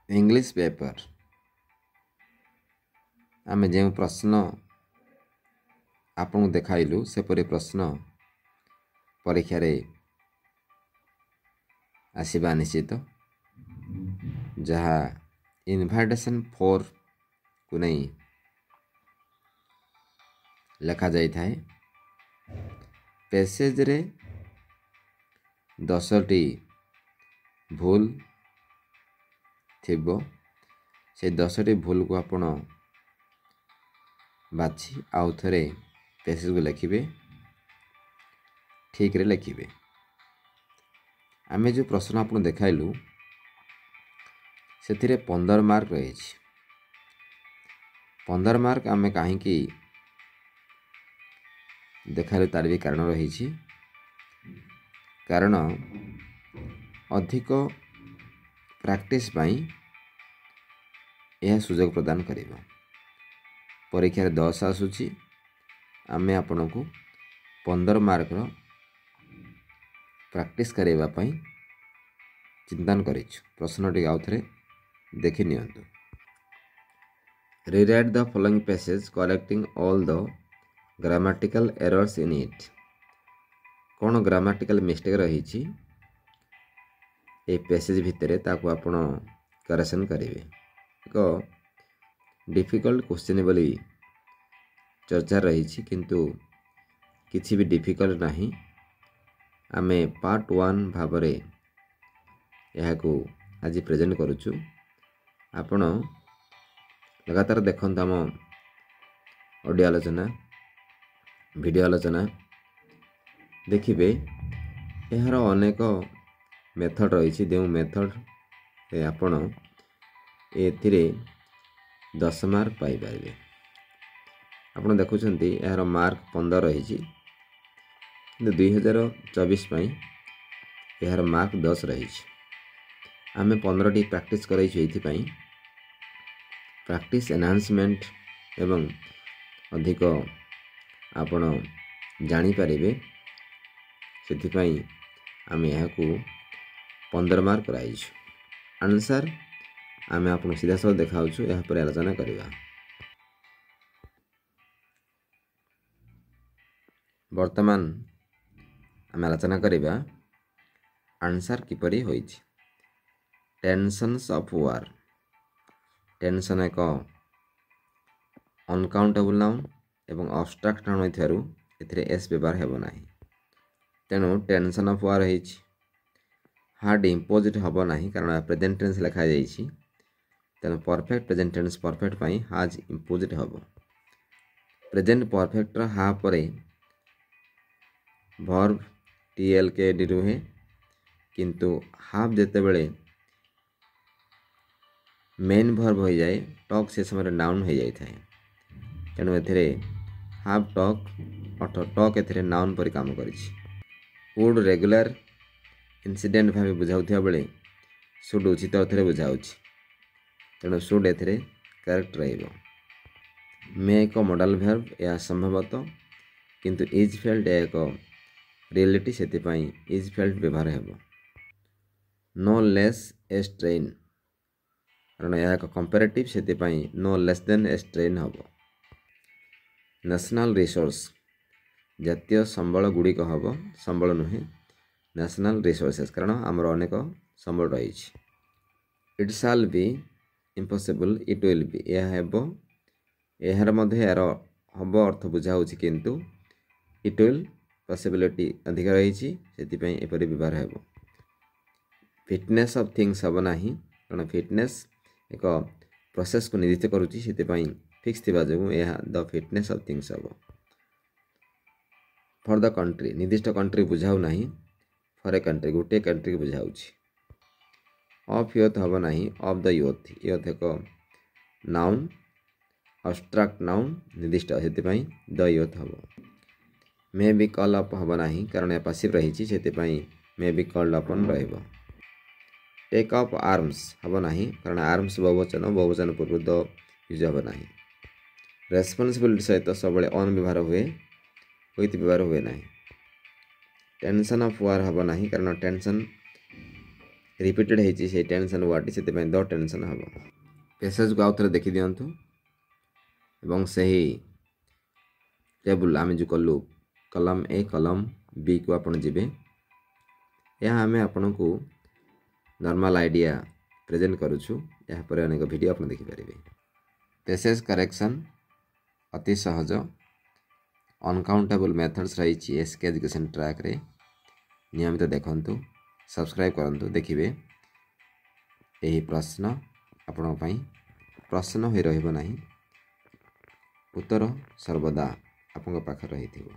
English paper आमे जो प्रश्न आपन देखाइलु सेपरी प्रश्न परीक्षा रे आसीबा निश्चित जहाँ इनविटेशन फोर को नहीं लिखा जाई थाए। पैसेज रे 10टी भूल थिबो से 10टी भूल को आपण बाछि आउ थरे पैसेज को लिखिबे ठीक रे लिखिबे। आमे जो प्रश्न आपण देखाइलु से 15 मार्क रही। 15 मार्क आमे कहीं की देखाइलु तार भी कारण रही। कारण अधिक प्रैक्टिस पाई यह सुजोग प्रदान करिबो। परीक्षा 10 आसुची आमे आपन को 15 मार्क रो प्रैक्टिस करेबा पाई चिंतन करिछु। प्रश्नटी आउ थरे देखि नियंतु। Rewrite the following passage correcting all the grammatical errors in it। कौन ग्रामाटिकल मिस्टेक रही ए पैसेज भितर ताको आपण करेक्शन करेंगे। एक डिफिकल्ट क्वेश्चन बोली चर्चा रही किंतु किसी भी डिफिकल्ट नहीं। आमे पार्ट 1 भाव रे यह को आज प्रेजेंट करूछु। आपण लगातार देखंत हम ऑडियो आलोचना वीडियो आलोचना देखिबे। यार अनेक मेथड रही जो मेथड आपण एथिरे 10 मार्क पाई पाइबे। आपण देखुछंती यार मार्क 15 रही 2024 पई यार मार्क 10 रही। आमे 15 टी प्रैक्टिस करैछु। एथि पई प्रैक्टिस एनहांसमेंट एवं अधिक आपण जानी पारिबे सेथि पई आमे यहा को 15 मार्क कराइछु। आंसर आमे आपण सीधा सब देखाउछु। यहा पर आलोचना करिबा। वर्तमान आमे आलोचना करिबा आंसर किपरि होइछि। Tensions of war. टेंशन एक अनकाउंटेबल नाउन एवं अब्स्ट्रैक्ट नाउन होइथारु एथिरे एस व्यवहार हेबो नाही। तेणु टेंशन ऑफ वार होइछि। हार्ड इम्पोजिट हबो नाही कारण प्रेजेंट टेंस लिखा जाइछि। तेणु परफेक्ट प्रेजेंट टेंस परफेक्ट पई हाज इम्पोजिट हबो। प्रेजेंट परफेक्ट रा हा परे वर्ब टीएल के डी रुहे किंतु हाफ जेते बेले मेन वर्ब हो जाए टॉक से समय नाउन हो जाए थाए। तेणु एथिरे हाफ टॉक अर्थ टॉक एथिरे नाउन पर काम करिछि। वुड रेगुलर इंसिडेंट भाव बुझाउथिया बेले शुड उचित अर्थ रे बुझाउछि। तेणु शुड एथिरे करेक्ट रहइबो। मे एक मॉडल वर्ब या संभवतः किंतु इज फेल्ट एक रियलिटी सेति पई इज फेल्ट व्यवहार हेबो। नो लेस ए स्ट्रेन कारण यह एक कंपैरेटिव सेति पई no less than a strain हबो। नेशनल रिसोर्स जातीय संबल गुड़िक हबो संबल नुहे नेशनल रिसोर्सेस कारण आमर अनेक संबल रही। It shall be impossible it will be यह हेबो। यार मध्य यार हबो अर्थ बुझाउछि किंतु इट विल पॉसिबिलिटी अधिक रही सेति पई एपरि व्यवहार हेबो। फिटनेस ऑफ थिंग्स हबो नाही कारण फिटनेस एक प्रोसेस को निर्दिष्ट करूछि सेति पई फिक्स थिबा जगु यह द फिटनेस ऑफ थिंग्स हबो। फॉर द कंट्री निर्दिष्ट कंट्री बुझाउ नाही फॉर ए कंट्री गोटे कंट्री बुझाउछि। ऑफ यूथ हबो नाही ऑफ द यूथ यूथ एक नाउन अब्स्ट्रैक्ट नाउन निर्दिष्ट सेति पई द यूथ हबो। मे बी कॉल अप हबो नाही कारण या पैसिव रही सेति पई मे बी कॉल्ड अपन रहइबो। टेक अप आर्म्स हबो नाही कारण आर्म्स बहुवचन पूर्व द यूज हबो नाही। रेस्पॉन्सिबिलिटी सहित सब ऑन व्यवहार हुए विथ व्यवहार हुए नाही। टेंशन ऑफ वार हबो नाही कारण टेंशन रिपीटेड होती से टेंशन वर्ड से द टेंशन हम पैसेज को आउ थे देखी दिंतु एवं सही टेबुल आम जो कलु कलम ए कलम बी को आपन जीवे यह आम आपण को नॉर्मल आइडिया प्रेजेंट करुछु यहाँ पर अनेक वीडियो आप देखिपारे। पैसेज करेक्शन अति सहज अनकाउंटेबल मेथड्स रही एसके एजुकेशन ट्रैक रे नियमित देखंतु सब्सक्राइब करंतु देखिबे यही प्रश्न आपण पई प्रश्न होई रहइबो नाही उत्तर सर्वदा आपन पाखर रहिथिबो।